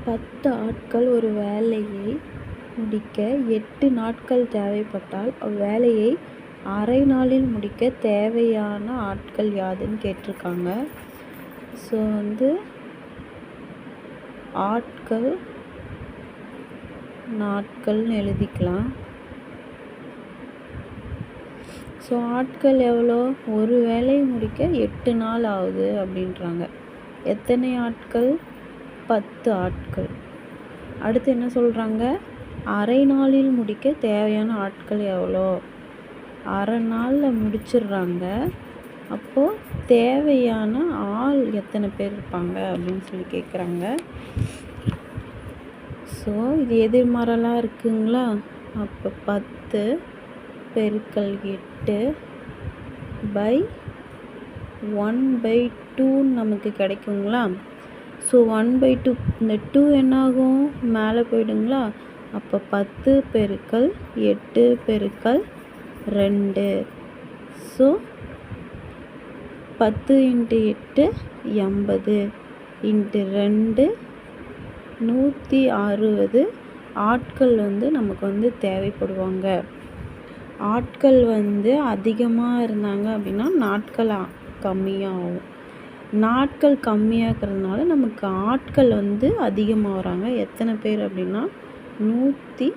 10 ஆட்கள் ஒரு வேலையை முடிக்க 8 நாட்கள் தேவைப்பட்டால் அவ்வேலையை அரை நாளில் முடிக்க தேவையான ஆட்கள் யாதுன்னு கேட்டிருக்காங்க. ஸோ ஆட்கள் நாட்கள்னு எழுதிக்கலாம். ஸோ ஆட்கள் எவ்வளோ? ஒரு வேலையை முடிக்க 8 நாள் ஆகுது அப்படின்றாங்க. எத்தனை ஆட்கள்? 10 ஆட்கள். அடுத்து என்ன சொல்கிறாங்க? அரை நாளில் முடிக்க தேவையான ஆட்கள் எவ்வளோ? அரை நாளில் முடிச்சிடுறாங்க. அப்போது தேவையான ஆள் எத்தனை பேர் இருப்பாங்க அப்படின்னு சொல்லி கேட்குறாங்க. ஸோ இது எதிர்மறைலாம் இருக்குங்களா? அப்போ 10 பெருக்கல் 8 பை 1/2 நமக்கு கிடைக்குங்களா? ஸோ 1/2 இந்த 2 என்னாகும்? மேலே போயிடுங்களா? அப்போ 10 பெருக்கல் 8 பெருக்கல் 2. ஸோ 10 × 8 80 × 2 160 ஆட்கள் நமக்கு தேவைப்படுவாங்க. ஆட்கள் அதிகமாக இருந்தாங்க அப்படின்னா நாட்கள் கம்மியாகும். நாட்கள் கம்மியாகிறதுனால நமக்கு ஆட்கள் அதிகமாக வராங்க. எத்தனை பேர் அப்படின்னா 160.